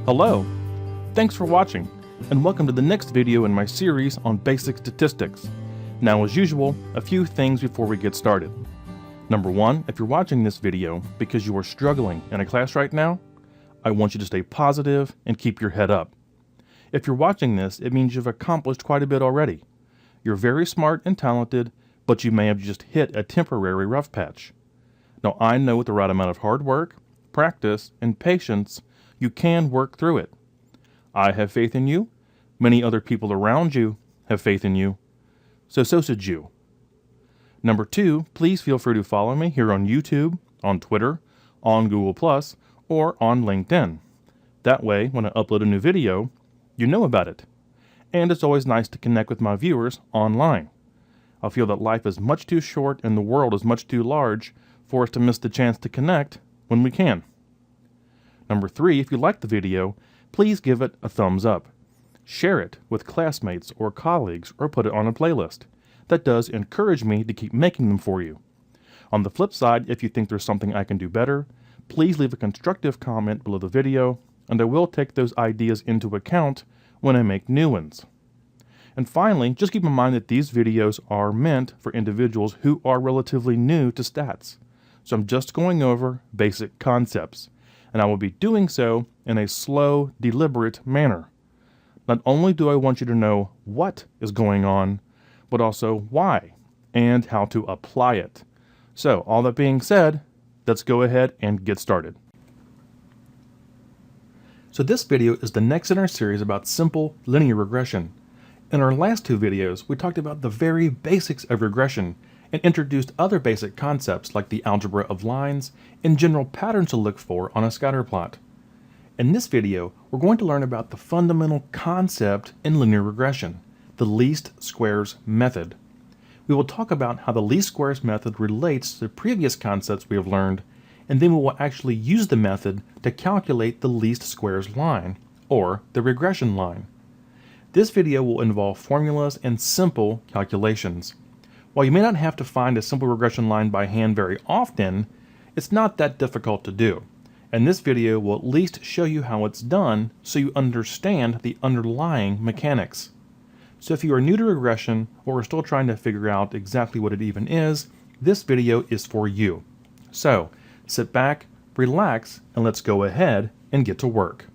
Hello! Thanks for watching, and welcome to the next video in my series on basic statistics. Now, as usual, a few things before we get started. Number one, if you're watching this video because you are struggling in a class right now, I want you to stay positive and keep your head up. If you're watching this, it means you've accomplished quite a bit already. You're very smart and talented, but you may have just hit a temporary rough patch. Now, I know with the right amount of hard work, practice, and patience, you can work through it. I have faith in you. Many other people around you have faith in you. So should you. Number two, please feel free to follow me here on YouTube, on Twitter, on Google+, or on LinkedIn. That way, when I upload a new video, you know about it. And it's always nice to connect with my viewers online. I feel that life is much too short and the world is much too large for us to miss the chance to connect when we can. Number three, if you like the video, please give it a thumbs up. Share it with classmates or colleagues or put it on a playlist. That does encourage me to keep making them for you. On the flip side, if you think there's something I can do better, please leave a constructive comment below the video, and I will take those ideas into account when I make new ones. And finally, just keep in mind that these videos are meant for individuals who are relatively new to stats. So I'm just going over basic concepts, and I will be doing so in a slow, deliberate manner. Not only do I want you to know what is going on, but also why and how to apply it. So, all that being said, let's go ahead and get started. So this video is the next in our series about simple linear regression. In our last two videos, we talked about the very basics of regression and introduced other basic concepts like the algebra of lines and general patterns to look for on a scatter plot. In this video, we're going to learn about the fundamental concept in linear regression, the least squares method. We will talk about how the least squares method relates to the previous concepts we have learned, and then we will actually use the method to calculate the least squares line, or the regression line. This video will involve formulas and simple calculations. While you may not have to find a simple regression line by hand very often, it's not that difficult to do. And this video will at least show you how it's done so you understand the underlying mechanics. So if you are new to regression or are still trying to figure out exactly what it even is, this video is for you. So sit back, relax, and let's go ahead and get to work.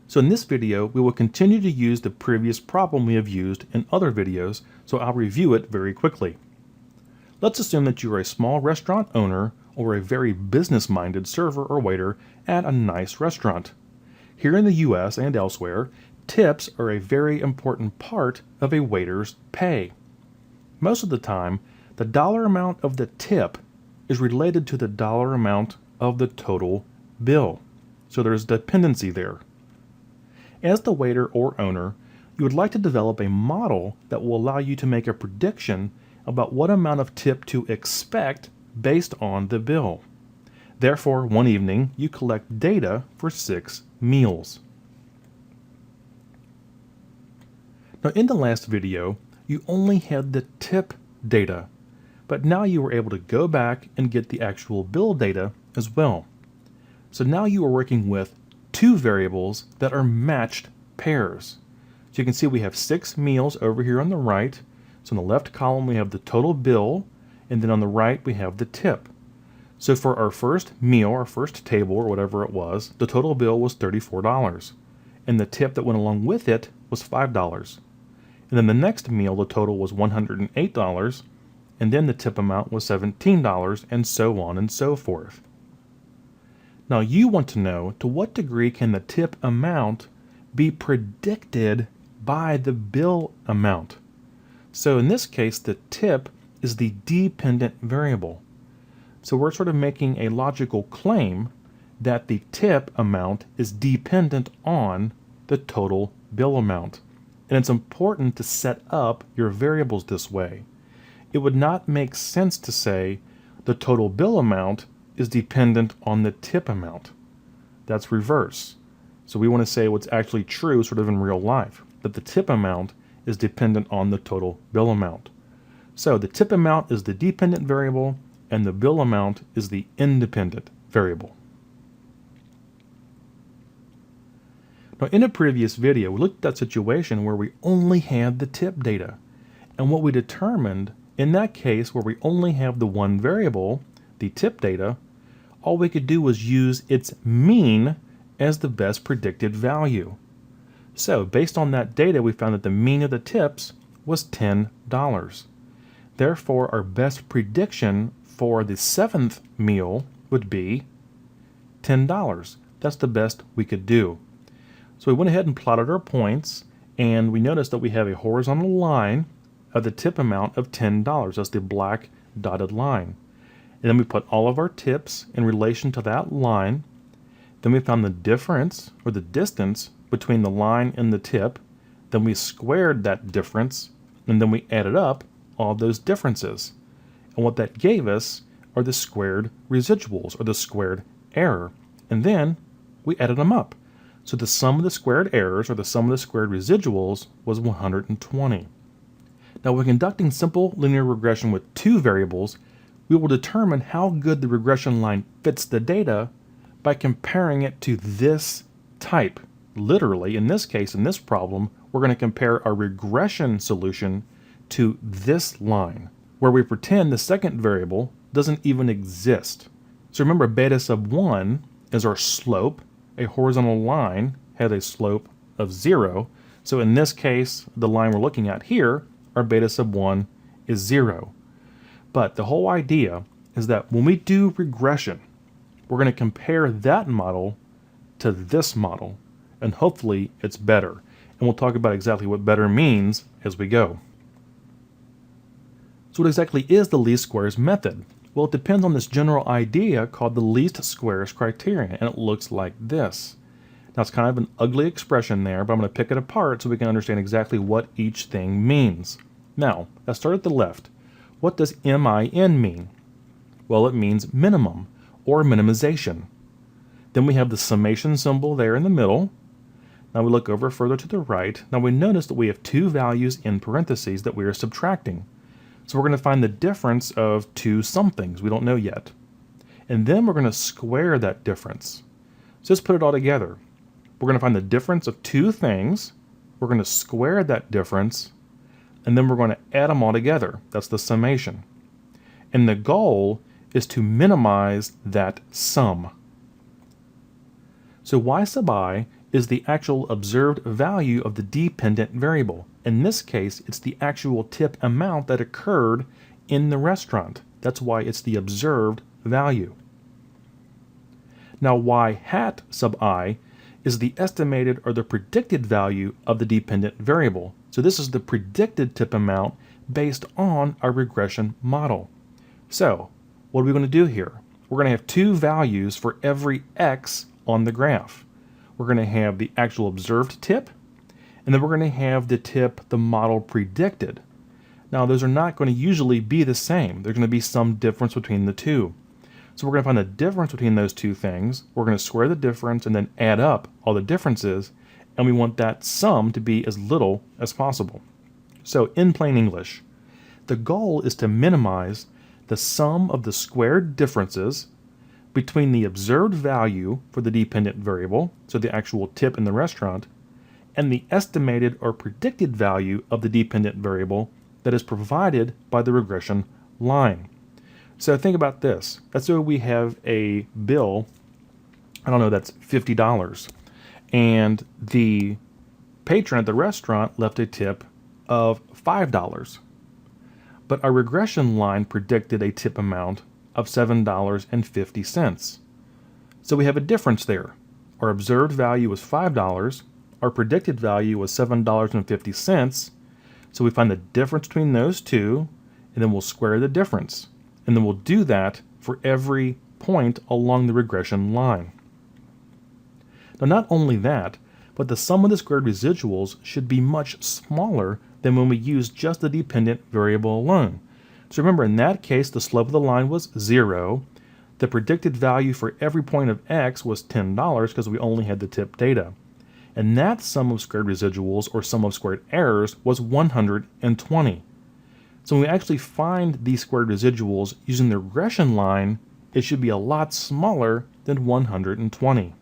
So in this video, we will continue to use the previous problem we have used in other videos, so I'll review it very quickly. Let's assume that you are a small restaurant owner or a very business-minded server or waiter at a nice restaurant. Here in the US and elsewhere, tips are a very important part of a waiter's pay. Most of the time, the dollar amount of the tip is related to the dollar amount of the total bill. So there's dependency there. As the waiter or owner, you would like to develop a model that will allow you to make a prediction about what amount of tip to expect based on the bill. Therefore, one evening, you collect data for 6 meals. Now, in the last video, you only had the tip data, but now you were able to go back and get the actual bill data as well. So now you are working with two variables that are matched pairs. So you can see we have 6 meals over here on the right. So in the left column we have the total bill, and then on the right we have the tip. So for our first meal, our first table, or whatever it was, the total bill was $34. And the tip that went along with it was $5. And then the next meal, the total was $108, and then the tip amount was $17, and so on and so forth. Now you want to know, to what degree can the tip amount be predicted by the bill amount? So in this case, the tip is the dependent variable. So we're sort of making a logical claim that the tip amount is dependent on the total bill amount. And it's important to set up your variables this way. It would not make sense to say the total bill amount is dependent on the tip amount. That's reverse. So we want to say what's actually true sort of in real life, that the tip amount is dependent on the total bill amount. So the tip amount is the dependent variable and the bill amount is the independent variable. Now, in a previous video, we looked at that situation where we only had the tip data. And what we determined in that case where we only have the one variable, the tip data, all we could do was use its mean as the best predicted value. So based on that data, we found that the mean of the tips was $10. Therefore, our best prediction for the 7th meal would be $10. That's the best we could do. So we went ahead and plotted our points, and we noticed that we have a horizontal line of the tip amount of $10. That's the black dotted line. And then we put all of our tips in relation to that line. Then we found the difference, or the distance, between the line and the tip. Then we squared that difference, and then we added up all those differences. And what that gave us are the squared residuals, or the squared error. And then we added them up. So the sum of the squared errors, or the sum of the squared residuals, was 120. Now, when conducting simple linear regression with two variables, we will determine how good the regression line fits the data by comparing it to this type. Literally, in this case, in this problem, we're going to compare our regression solution to this line, where we pretend the second variable doesn't even exist. So remember, beta sub 1 is our slope. A horizontal line has a slope of 0. So in this case, the line we're looking at here, our beta sub 1 is 0. But the whole idea is that when we do regression, we're going to compare that model to this model, and hopefully it's better. And we'll talk about exactly what better means as we go. So what exactly is the least squares method? Well, it depends on this general idea called the least squares criterion, and it looks like this. Now, it's kind of an ugly expression there, but I'm going to pick it apart so we can understand exactly what each thing means. Now, let's start at the left. What does MIN mean? Well, it means minimum, or minimization. Then we have the summation symbol there in the middle. Now we look over further to the right. Now we notice that we have two values in parentheses that we are subtracting. So we're going to find the difference of two somethings we don't know yet. And then we're going to square that difference. So let's put it all together. We're going to find the difference of two things. We're going to square that difference. And then we're going to add them all together. That's the summation. And the goal is to minimize that sum. So y sub I is the actual observed value of the dependent variable. In this case, it's the actual tip amount that occurred in the restaurant. That's why it's the observed value. Now y hat sub I is the estimated or the predicted value of the dependent variable. So this is the predicted tip amount based on our regression model. So what are we going to do here? We're going to have two values for every x on the graph. We're going to have the actual observed tip, and then we're going to have the tip the model predicted. Now those are not going to usually be the same. There's going to be some difference between the two. So we're going to find the difference between those two things. We're going to square the difference and then add up all the differences, and we want that sum to be as little as possible. So in plain English, the goal is to minimize the sum of the squared differences between the observed value for the dependent variable, so the actual tip in the restaurant, and the estimated or predicted value of the dependent variable that is provided by the regression line. So think about this. Let's say we have a bill, I don't know, that's $50, and the patron at the restaurant left a tip of $5. But our regression line predicted a tip amount of $7.50. So we have a difference there. Our observed value was $5, our predicted value was $7.50, so we find the difference between those two, and then we'll square the difference. And then we'll do that for every point along the regression line. Now not only that, but the sum of the squared residuals should be much smaller than when we use just the dependent variable alone. So remember, in that case, the slope of the line was 0. The predicted value for every point of x was $10 because we only had the tip data. And that sum of squared residuals, or sum of squared errors, was 120. So when we actually find these squared residuals using the regression line, it should be a lot smaller than 120.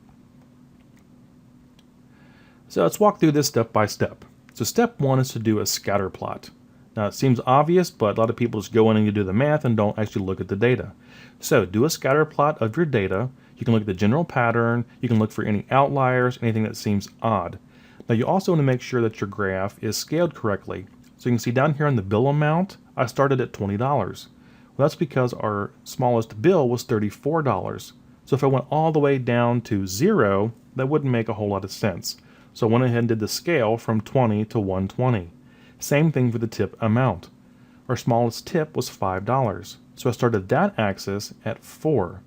So let's walk through this step by step. So step 1 is to do a scatter plot. Now it seems obvious, but a lot of people just go in and do the math and don't actually look at the data. So do a scatter plot of your data. You can look at the general pattern, you can look for any outliers, anything that seems odd. Now you also want to make sure that your graph is scaled correctly. So you can see down here on the bill amount, I started at $20. Well, that's because our smallest bill was $34. So if I went all the way down to 0, that wouldn't make a whole lot of sense. So I went ahead and did the scale from 20 to 120. Same thing for the tip amount. Our smallest tip was $5. So I started that axis at 4.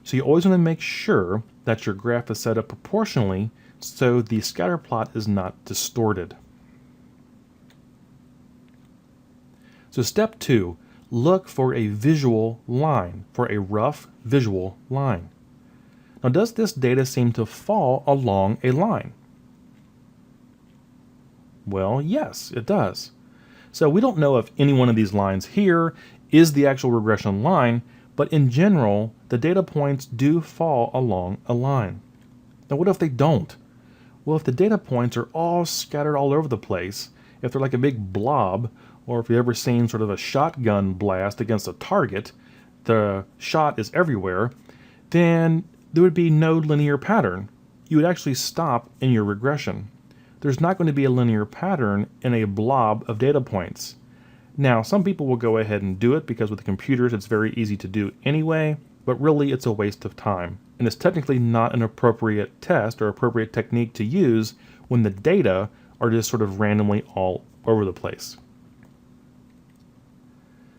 So you always want to make sure that your graph is set up proportionally so the scatter plot is not distorted. So step 2, look for a visual line, for a rough visual line. Now does this data seem to fall along a line? Well, yes, it does. So we don't know if any one of these lines here is the actual regression line, but in general, the data points do fall along a line. Now what if they don't? Well, if the data points are all scattered all over the place, if they're like a big blob, or if you've ever seen sort of a shotgun blast against a target, the shot is everywhere, then there would be no linear pattern. You would actually stop in your regression. There's not going to be a linear pattern in a blob of data points. Now, some people will go ahead and do it because with the computers it's very easy to do anyway, but really it's a waste of time. And it's technically not an appropriate test or appropriate technique to use when the data are just sort of randomly all over the place.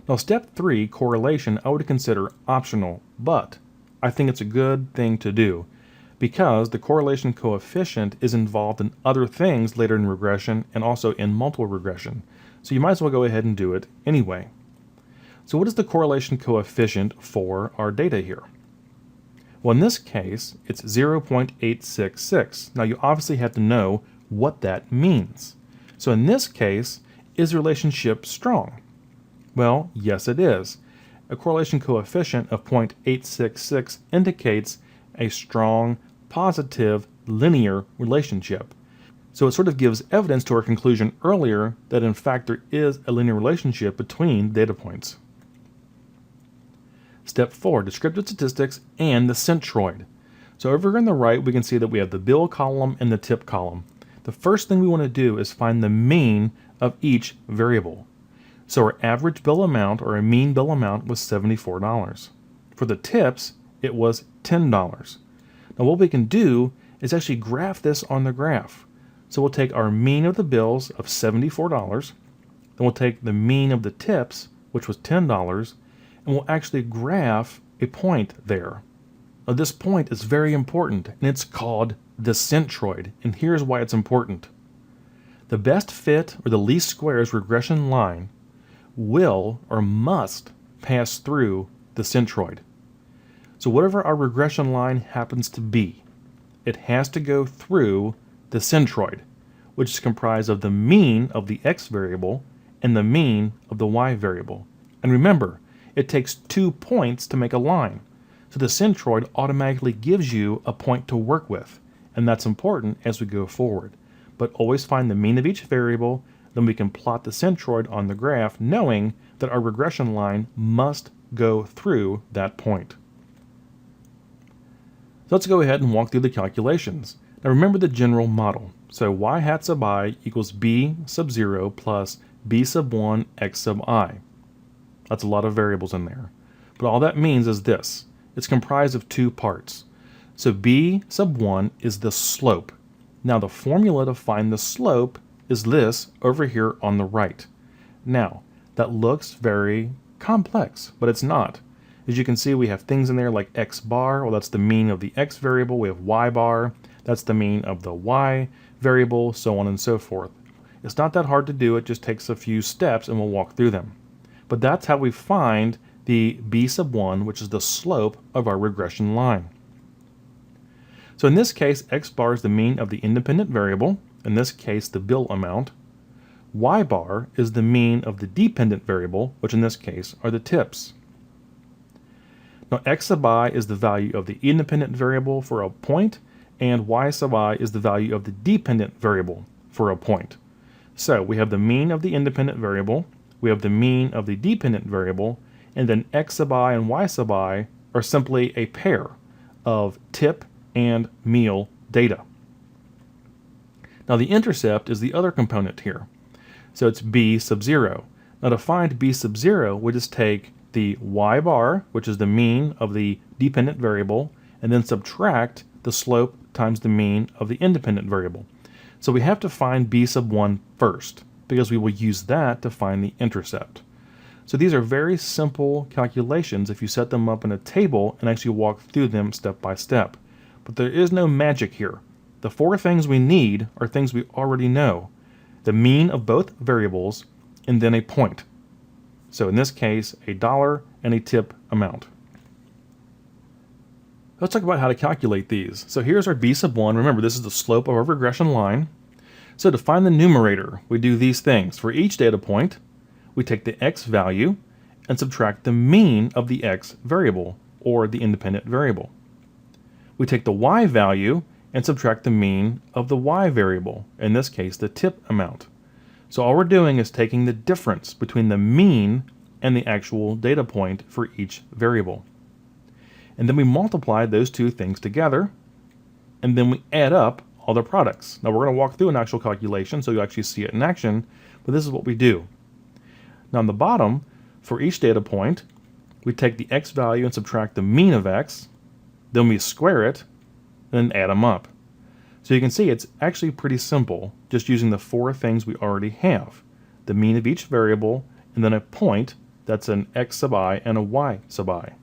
Now, step 3, correlation, I would consider optional, but I think it's a good thing to do because the correlation coefficient is involved in other things later in regression and also in multiple regression. So you might as well go ahead and do it anyway. So what is the correlation coefficient for our data here? Well, in this case, it's 0.866. Now you obviously have to know what that means. So in this case, is the relationship strong? Well, yes it is. A correlation coefficient of 0.866 indicates a strong, positive, linear relationship. So it sort of gives evidence to our conclusion earlier that in fact there is a linear relationship between data points. Step 4, descriptive statistics and the centroid. So over here on the right we can see that we have the bill column and the tip column. The first thing we want to do is find the mean of each variable. So our average bill amount, or a mean bill amount, was $74. For the tips, it was $10. Now what we can do is actually graph this on the graph. So we'll take our mean of the bills of $74, then we'll take the mean of the tips, which was $10, and we'll actually graph a point there. Now this point is very important, and it's called the centroid, and here's why it's important. The best fit, or the least squares regression line, will or must pass through the centroid. So whatever our regression line happens to be, it has to go through the centroid, which is comprised of the mean of the x variable and the mean of the y variable. And remember, it takes 2 points to make a line. So the centroid automatically gives you a point to work with, and that's important as we go forward. But always find the mean of each variable, then we can plot the centroid on the graph knowing that our regression line must go through that point. So let's go ahead and walk through the calculations. Now remember the general model. So y hat sub I equals b sub 0 plus b sub 1 x sub I. That's a lot of variables in there. But all that means is this. It's comprised of 2 parts. So b sub 1 is the slope. Now the formula to find the slope is this over here on the right. Now, that looks very complex, but it's not. As you can see, we have things in there like x bar, well that's the mean of the x variable. We have y bar, that's the mean of the y variable, so on and so forth. It's not that hard to do, it just takes a few steps and we'll walk through them. But that's how we find the b sub 1, which is the slope of our regression line. So in this case, x bar is the mean of the independent variable, in this case the bill amount. Y bar is the mean of the dependent variable, which in this case are the tips. Now x sub I is the value of the independent variable for a point, and y sub I is the value of the dependent variable for a point. So we have the mean of the independent variable, we have the mean of the dependent variable, and then x sub I and y sub I are simply a pair of tip and meal data. Now the intercept is the other component here. So it's b sub 0. Now to find b sub 0, we just take the y bar, which is the mean of the dependent variable, and then subtract the slope times the mean of the independent variable. So we have to find b sub 1 first, because we will use that to find the intercept. So these are very simple calculations if you set them up in a table and actually walk through them step by step. But there is no magic here. The four things we need are things we already know. The mean of both variables, and then a point. So in this case, $1 and a tip amount. Let's talk about how to calculate these. So here's our b sub 1. Remember, this is the slope of our regression line. So to find the numerator, we do these things. For each data point, we take the x value and subtract the mean of the x variable, or the independent variable. We take the y value and subtract the mean of the y variable, in this case the tip amount. So all we're doing is taking the difference between the mean and the actual data point for each variable. And then we multiply those two things together, and then we add up all their products. Now we're going to walk through an actual calculation so you actually see it in action, but this is what we do. Now on the bottom, for each data point, we take the x value and subtract the mean of x, then we square it, and then add them up. So you can see it's actually pretty simple, just using the four things we already have. The mean of each variable, and then a point that's an x sub I and a y sub I.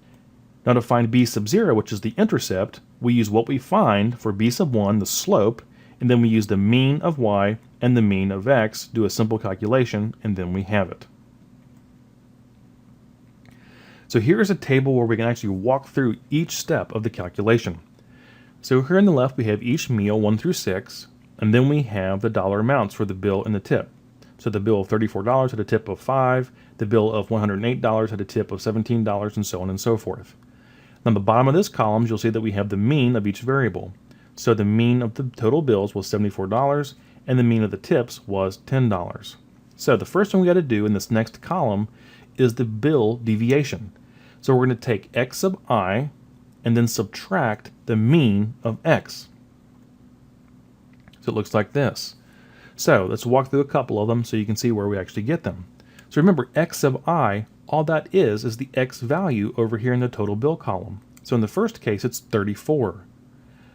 Now to find b sub 0, which is the intercept, we use what we find for b sub 1, the slope, and then we use the mean of y and the mean of x, do a simple calculation, and then we have it. So here's a table where we can actually walk through each step of the calculation. So here on the left we have each meal 1 through 6, and then we have the dollar amounts for the bill and the tip. So the bill of $34 had a tip of $5, the bill of $108 had a tip of $17, and so on and so forth. On the bottom of this column, you'll see that we have the mean of each variable. So the mean of the total bills was $74, and the mean of the tips was $10. So the first thing we got to do in this next column is the bill deviation. So we're going to take x sub I and then subtract the mean of x. So it looks like this. So let's walk through a couple of them so you can see where we actually get them. So remember, x sub I, all that is the x value over here in the total bill column. So in the first case, it's 34.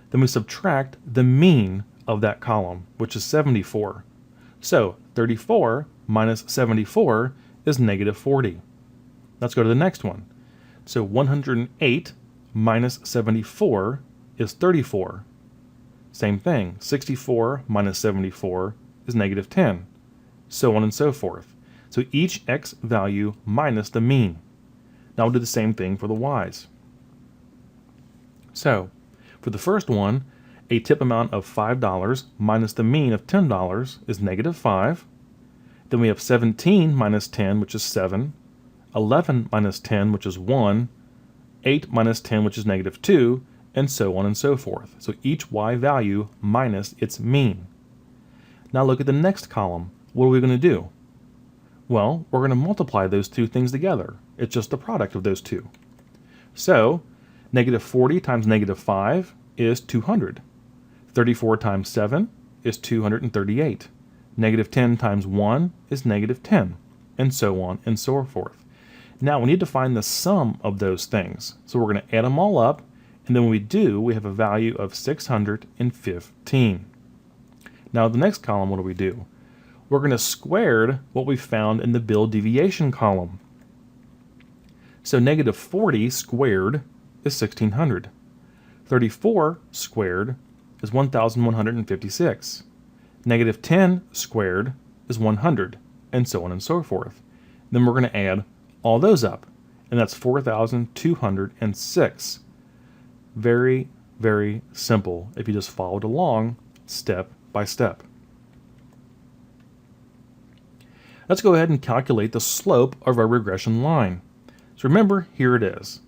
Then we subtract the mean of that column, which is 74. So 34 minus 74 is negative 40. Let's go to the next one. So 108 minus 74 is 34. Same thing, 64 minus 74 is negative 10, so on and so forth. So each x value minus the mean. Now we'll do the same thing for the y's. So for the first one, a tip amount of $5 minus the mean of $10 is negative 5. Then we have 17 minus 10, which is 7. 11 minus 10, which is 1. 8 minus 10, which is negative 2, and so on and so forth. So each y value minus its mean. Now look at the next column. What are we going to do? Well, we're going to multiply those two things together. It's just the product of those two. So negative 40 times negative 5 is 200. 34 times 7 is 238. Negative 10 times 1 is negative 10, and so on and so forth. Now we need to find the sum of those things. So we're going to add them all up, and then when we do, we have a value of 615. Now the next column, what do? We're going to square what we found in the bill deviation column. So negative 40 squared is 1600. 34 squared is 1156. Negative 10 squared is 100, and so on and so forth. Then we're going to add all those up, and that's 4,206. Very, very simple if you just followed along step by step. Let's go ahead and calculate the slope of our regression line. So remember, here it is.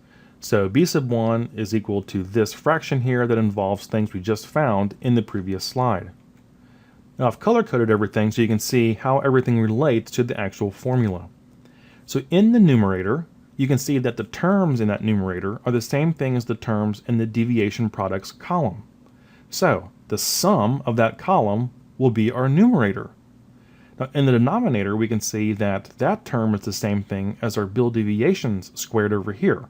So b sub 1 is equal to this fraction here that involves things we just found in the previous slide. Now I've color-coded everything so you can see how everything relates to the actual formula. So in the numerator, you can see that the terms in that numerator are the same thing as the terms in the deviation products column. So the sum of that column will be our numerator. Now in the denominator, we can see that that term is the same thing as our bill deviations squared over here.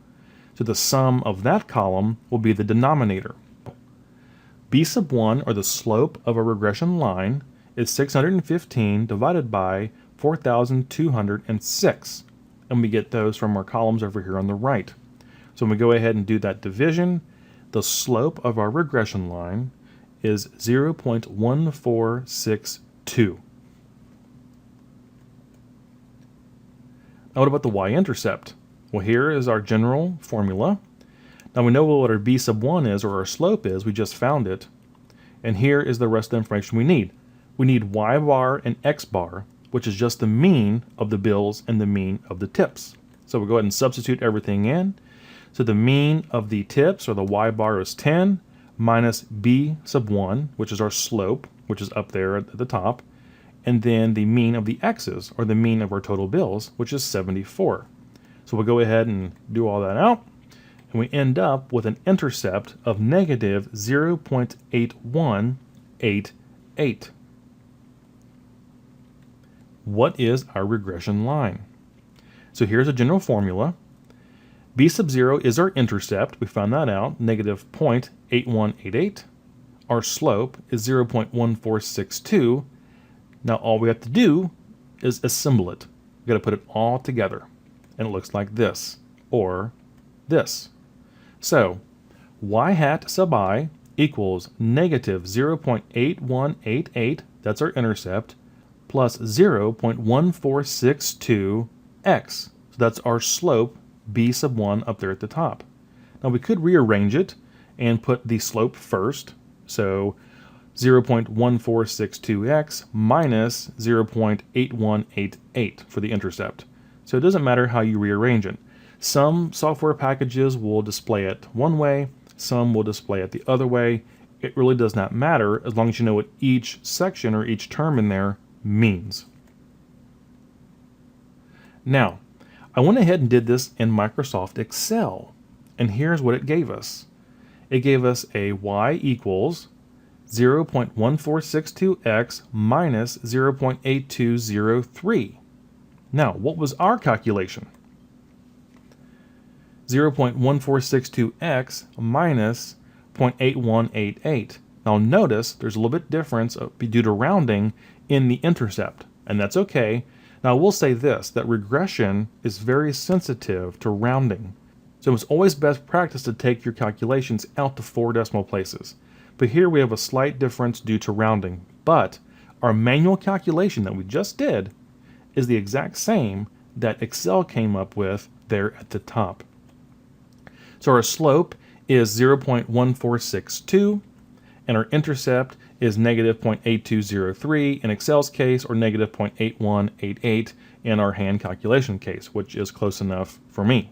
So the sum of that column will be the denominator. B sub 1, or the slope of a regression line, is 615 divided by 4,206. And we get those from our columns over here on the right. So when we go ahead and do that division, the slope of our regression line is 0.1462. Now what about the y-intercept? Well, here is our general formula. Now we know what our b sub 1 is, or our slope is. We just found it. And here is the rest of the information we need. We need y bar and x bar, which is just the mean of the bills and the mean of the tips. So we'll go ahead and substitute everything in. So the mean of the tips, or the y bar, is 10 minus b sub 1, which is our slope, which is up there at the top, and then the mean of the x's, or the mean of our total bills, which is 74. So we'll go ahead and do all that out, and we end up with an intercept of negative 0.8188. What is our regression line? So here's a general formula. B sub 0 is our intercept. We found that out, negative 0.8188. Our slope is 0.1462. Now all we have to do is assemble it. We've got to put it all together. And it looks like this, or this. So y hat sub I equals negative 0.8188, that's our intercept, plus 0.1462x. So that's our slope, b sub 1, up there at the top. Now we could rearrange it and put the slope first. So 0.1462x minus 0.8188 for the intercept. So it doesn't matter how you rearrange it. Some software packages will display it one way, some will display it the other way. It really does not matter as long as you know what each section or each term in there means. Now, I went ahead and did this in Microsoft Excel, and here's what it gave us. It gave us a y equals 0.1462x minus 0.8203. Now, what was our calculation? 0.1462x minus 0.8188. Now notice there's a little bit difference due to rounding in the intercept, and that's okay. Now I will say this, that regression is very sensitive to rounding. So it's always best practice to take your calculations out to 4 decimal places. But here we have a slight difference due to rounding. But our manual calculation that we just did is the exact same that Excel came up with there at the top. So our slope is 0.1462, and our intercept is negative 0.8203 in Excel's case, or negative 0.8188 in our hand calculation case, which is close enough for me.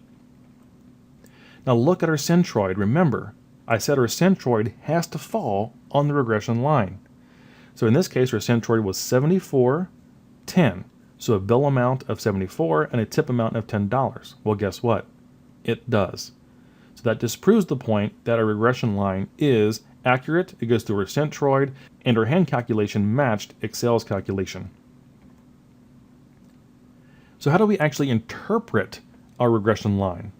Now look at our centroid. Remember, I said our centroid has to fall on the regression line. So in this case, our centroid was 74.10. So a bill amount of 74 and a tip amount of $10. Well, guess what? It does. So that disproves the point that our regression line is accurate. It goes through our centroid, and our hand calculation matched Excel's calculation. So how do we actually interpret our regression line?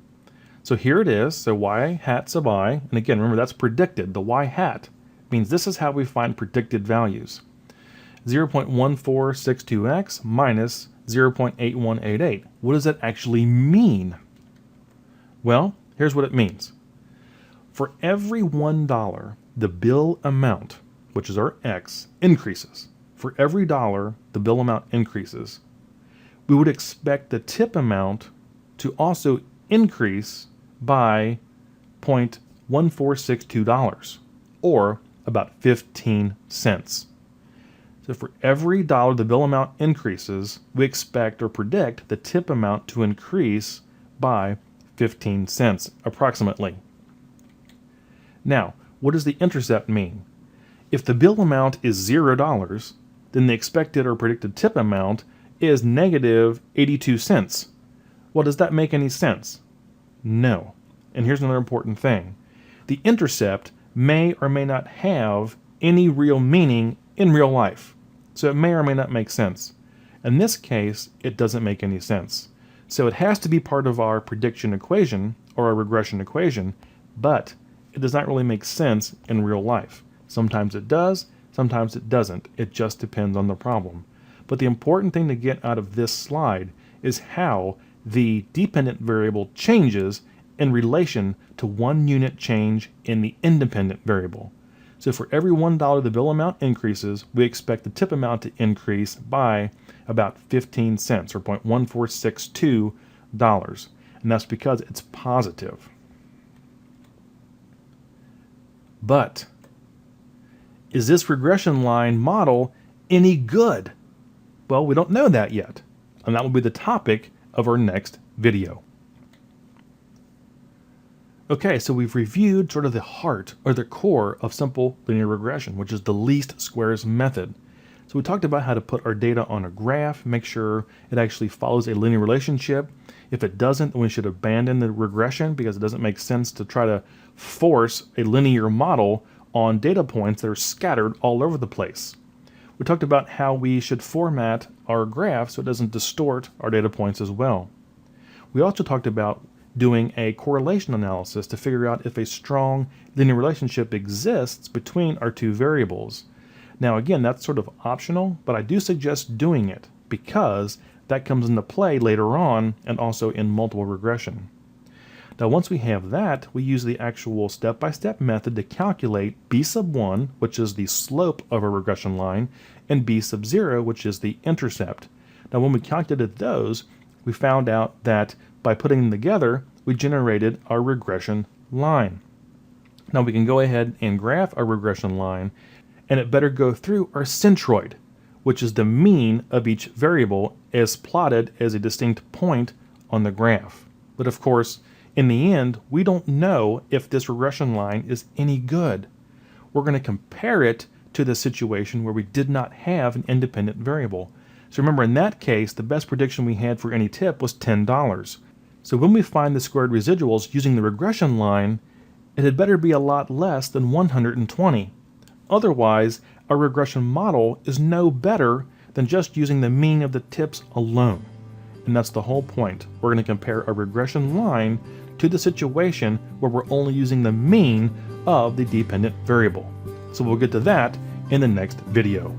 So here it is. So y hat sub I, and again, remember that's predicted. The y hat means this is how we find predicted values. 0.1462x minus 0.8188. What does that actually mean? Well, here's what it means. For every $1, the bill amount, which is our x, increases. For every dollar the bill amount increases, we would expect the tip amount to also increase by $0.1462, or about 15 cents. So for every dollar the bill amount increases, we expect or predict the tip amount to increase by 15 cents approximately. Now, what does the intercept mean? If the bill amount is $0, then the expected or predicted tip amount is negative 82 cents. Well, does that make any sense? No. And here's another important thing. The intercept may or may not have any real meaning in real life. So it may or may not make sense. In this case, it doesn't make any sense. So it has to be part of our prediction equation or our regression equation, but it does not really make sense in real life. Sometimes it does, sometimes it doesn't. It just depends on the problem. But the important thing to get out of this slide is how the dependent variable changes in relation to 1 unit change in the independent variable. So for every $1 the bill amount increases, we expect the tip amount to increase by about 15 cents or $0.1462. And that's because it's positive. But is this regression line model any good? Well, we don't know that yet. And that will be the topic of our next video. Okay, so we've reviewed sort of the heart or the core of simple linear regression, which is the least squares method. So we talked about how to put our data on a graph, make sure it actually follows a linear relationship. If it doesn't, then we should abandon the regression because it doesn't make sense to try to force a linear model on data points that are scattered all over the place. We talked about how we should format our graph so it doesn't distort our data points as well. We also talked about doing a correlation analysis to figure out if a strong linear relationship exists between our two variables. Now again, that's sort of optional, but I do suggest doing it because that comes into play later on and also in multiple regression. Now once we have that, we use the actual step-by-step method to calculate b sub 1, which is the slope of a regression line, and b sub 0, which is the intercept. Now when we calculated those, we found out that by putting them together, we generated our regression line. Now we can go ahead and graph our regression line, and it better go through our centroid, which is the mean of each variable as plotted as a distinct point on the graph. But of course, in the end, we don't know if this regression line is any good. We're going to compare it to the situation where we did not have an independent variable. So remember, in that case, the best prediction we had for any tip was $10. So when we find the squared residuals using the regression line, it had better be a lot less than 120. Otherwise, our regression model is no better than just using the mean of the tips alone. And that's the whole point. We're going to compare a regression line to the situation where we're only using the mean of the dependent variable. So we'll get to that in the next video.